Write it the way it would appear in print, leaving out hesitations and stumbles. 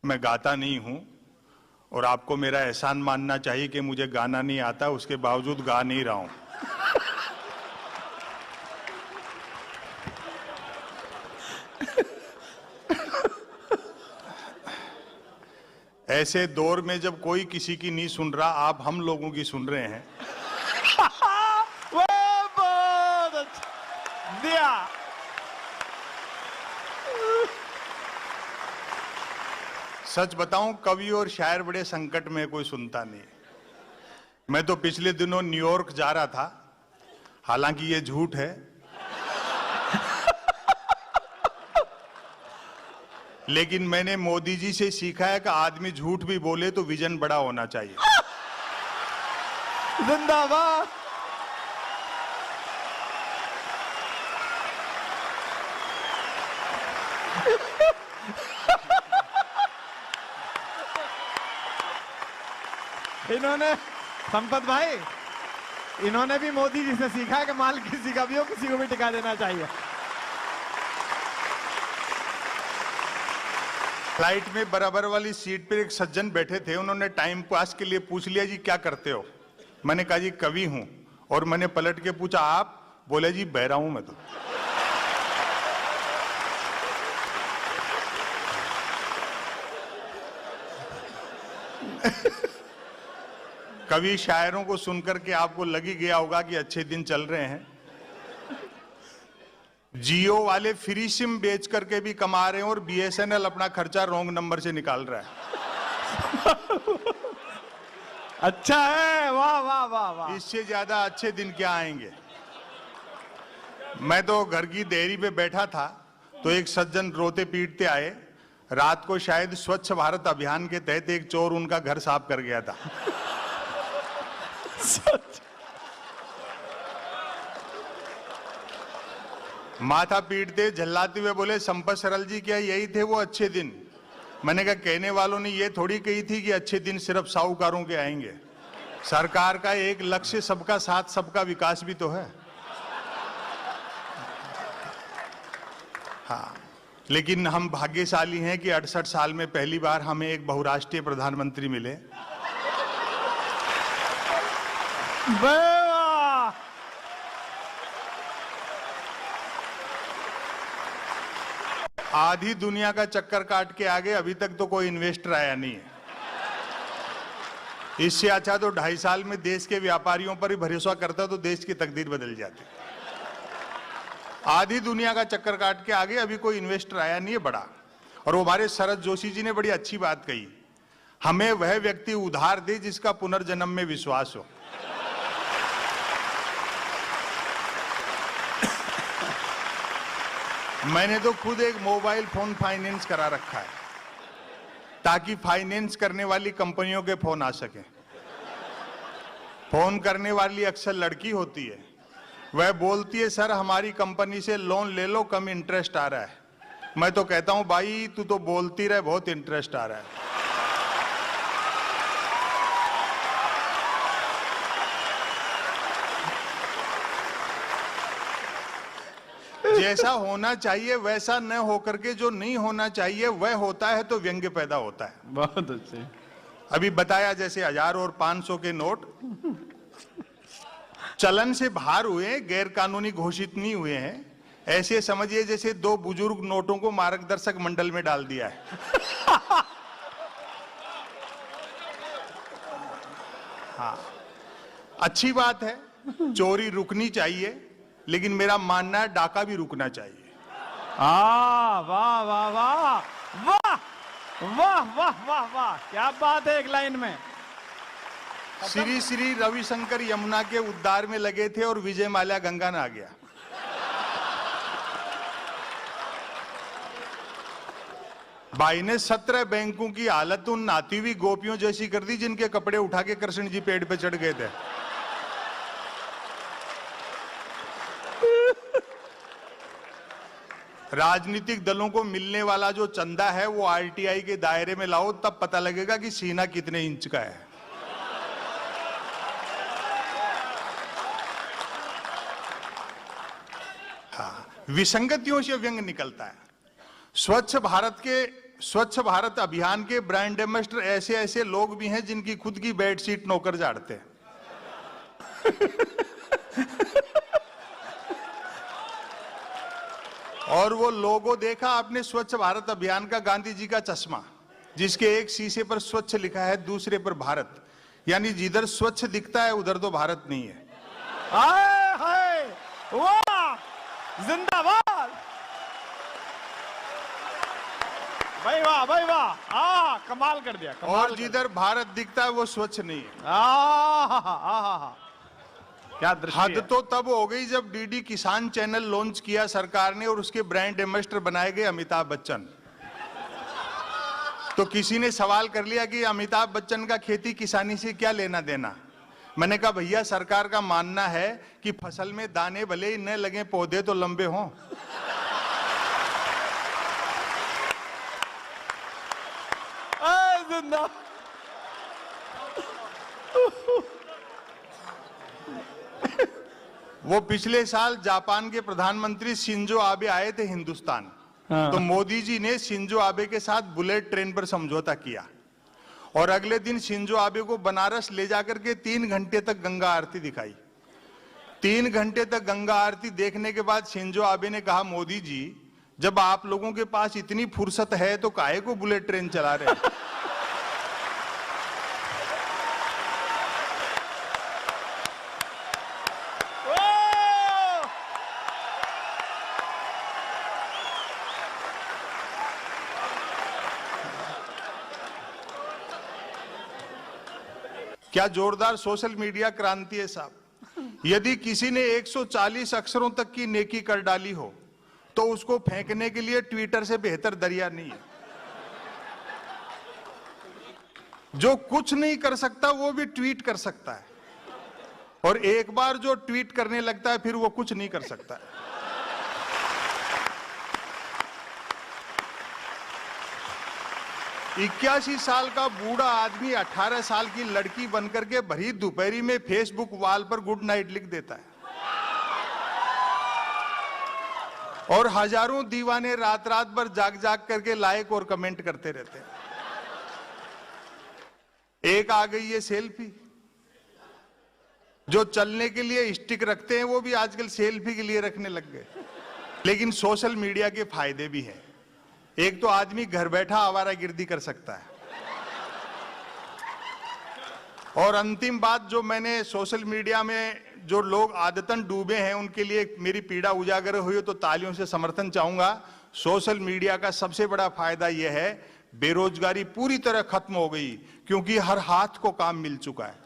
मैं गाता नहीं हूं और आपको मेरा एहसान मानना चाहिए कि मुझे गाना नहीं आता, उसके बावजूद गा नहीं रहा हूं। ऐसे दौर में जब कोई किसी की नहीं सुन रहा, आप हम लोगों की सुन रहे हैं। दिया। सच बताऊं, कवि और शायर बड़े संकट में, कोई सुनता नहीं। मैं तो पिछले दिनों न्यूयॉर्क जा रहा था, हालांकि ये झूठ है, लेकिन मैंने मोदी जी से सीखा है कि आदमी झूठ भी बोले तो विजन बड़ा होना चाहिए। जिंदाबाद। इन्होंने, संपत भाई, इन्होंने भी मोदी जी से सीखा है कि माल किसी का भी हो, किसी को भी टिका देना चाहिए। फ्लाइट में बराबर वाली सीट पर एक सज्जन बैठे थे, उन्होंने टाइम पास के लिए पूछ लिया, जी क्या करते हो? मैंने कहा जी कवि हूं। और मैंने पलट के पूछा आप? बोले जी बहरा हूं मैं तो। कवि शायरों को सुनकर के आपको लग ही गया होगा कि अच्छे दिन चल रहे हैं। जियो वाले फ्री सिम बेच करके भी कमा रहे हैं और बीएसएनएल अपना खर्चा रॉन्ग नंबर से निकाल रहा है। अच्छा है, वाह वाह वाह वाह। इससे ज्यादा अच्छे दिन क्या आएंगे। मैं तो घर की देहरी पे बैठा था तो एक सज्जन रोते पीटते आए। रात को शायद स्वच्छ भारत अभियान के तहत एक चोर उनका घर साफ कर गया था। माथा पीटते झल्लाते हुए बोले, संपत सरल जी क्या यही थे वो अच्छे दिन? मैंने कहा कहने वालों ने ये थोड़ी कही थी कि अच्छे दिन सिर्फ साहूकारों के आएंगे। सरकार का एक लक्ष्य सबका साथ सबका विकास भी तो है। हाँ, लेकिन हम भाग्यशाली हैं कि 68 साल में पहली बार हमें एक बहुराष्ट्रीय प्रधानमंत्री मिले। आधी दुनिया का चक्कर काट के आगे अभी तक तो कोई इन्वेस्टर आया नहीं है। इससे अच्छा तो 2.5 साल में देश के व्यापारियों पर ही भरोसा करता तो देश की तकदीर बदल जाती। आधी दुनिया का चक्कर काट के आगे अभी कोई इन्वेस्टर आया नहीं है बड़ा। और वो हमारे शरद जोशी जी ने बड़ी अच्छी बात कही, हमें वह व्यक्ति उधार दे जिसका पुनर्जन्म में विश्वास हो। मैंने तो खुद एक मोबाइल फोन फाइनेंस करा रखा है ताकि फाइनेंस करने वाली कंपनियों के फोन आ सके। फोन करने वाली अक्सर लड़की होती है, वह बोलती है सर हमारी कंपनी से लोन ले लो, कम इंटरेस्ट आ रहा है। मैं तो कहता हूं भाई तू तो बोलती रहे, बहुत इंटरेस्ट आ रहा है। जैसा होना चाहिए वैसा न होकर के जो नहीं होना चाहिए वह होता है तो व्यंग्य पैदा होता है। बहुत अच्छे। अभी बताया जैसे 1000 और 500 के नोट चलन से बाहर हुए, गैर कानूनी घोषित नहीं हुए हैं। ऐसे समझिए जैसे 2 बुजुर्ग नोटों को मार्गदर्शक मंडल में डाल दिया है। हाँ, अच्छी बात है, चोरी रुकनी चाहिए, लेकिन मेरा मानना है डाका भी रुकना चाहिए। वाह वाह वाह वाह वाह वाह वाह वाह वाह, क्या बात है। एक लाइन में श्री श्री रविशंकर यमुना के उद्धार में लगे थे और विजय माल्या गंगा में आ गया। भाई ने 17 बैंकों की हालत उन नाती हुई गोपियों जैसी कर दी जिनके कपड़े उठा के कृष्ण जी पेड़ पे चढ़ गए थे। राजनीतिक दलों को मिलने वाला जो चंदा है वो आरटीआई के दायरे में लाओ, तब पता लगेगा कि सीना कितने इंच का है। हाँ, विसंगतियों से व्यंग निकलता है। स्वच्छ भारत के स्वच्छ भारत अभियान के ब्रांड एम्बेसडर ऐसे ऐसे लोग भी हैं जिनकी खुद की बेडशीट नौकर झाड़ते हैं। और वो लोगो देखा आपने स्वच्छ भारत अभियान का, गांधी जी का चश्मा, जिसके एक शीशे पर स्वच्छ लिखा है, दूसरे पर भारत, यानी जिधर स्वच्छ दिखता है उधर तो भारत नहीं है। हाय हाय, वाह, जिंदाबाद भाई, वाह भाई वाह, कमाल कर दिया, कमाल और कर जिधर भारत दिखता है वो स्वच्छ नहीं है। क्या दृश्य हद है। तो तब हो गई जब डीडी किसान चैनल लॉन्च किया सरकार ने और उसके ब्रांड एम्बेसडर बनाए गए अमिताभ बच्चन। तो किसी ने सवाल कर लिया कि अमिताभ बच्चन का खेती किसानी से क्या लेना देना। मैंने कहा भैया, सरकार का मानना है कि फसल में दाने भले ही न लगे, पौधे तो लंबे हों। जिंदा वो पिछले साल जापान के प्रधानमंत्री शिंजो आबे आए थे हिंदुस्तान। तो मोदी जी ने शिंजो आबे के साथ बुलेट ट्रेन पर समझौता किया और अगले दिन शिंजो आबे को बनारस ले जाकर के 3 घंटे तक गंगा आरती दिखाई। 3 घंटे तक गंगा आरती देखने के बाद शिंजो आबे ने कहा, मोदी जी, जब आप लोगों के पास इतनी फुर्सत है तो काहे को बुलेट ट्रेन चला रहे हैं? क्या जोरदार सोशल मीडिया क्रांति है साहब। यदि किसी ने 140 अक्षरों तक की नेकी कर डाली हो तो उसको फेंकने के लिए ट्विटर से बेहतर दरिया नहीं है। जो कुछ नहीं कर सकता वो भी ट्वीट कर सकता है, और एक बार जो ट्वीट करने लगता है फिर वो कुछ नहीं कर सकता है। 81 साल का बूढ़ा आदमी 18 साल की लड़की बनकर के भरी दोपहरी में फेसबुक वॉल पर गुड नाइट लिख देता है, और हजारों दीवाने रात रात भर जाग जाग करके लाइक और कमेंट करते रहते हैं। एक आ गई है सेल्फी। जो चलने के लिए स्टिक रखते हैं वो भी आजकल सेल्फी के लिए रखने लग गए। लेकिन सोशल मीडिया के फायदे भी हैं। एक तो आदमी घर बैठा आवारागर्दी कर सकता है, और अंतिम बात जो मैंने सोशल मीडिया में जो लोग आदतन डूबे हैं उनके लिए मेरी पीड़ा उजागर हुई तो तालियों से समर्थन चाहूंगा। सोशल मीडिया का सबसे बड़ा फायदा यह है बेरोजगारी पूरी तरह खत्म हो गई, क्योंकि हर हाथ को काम मिल चुका है।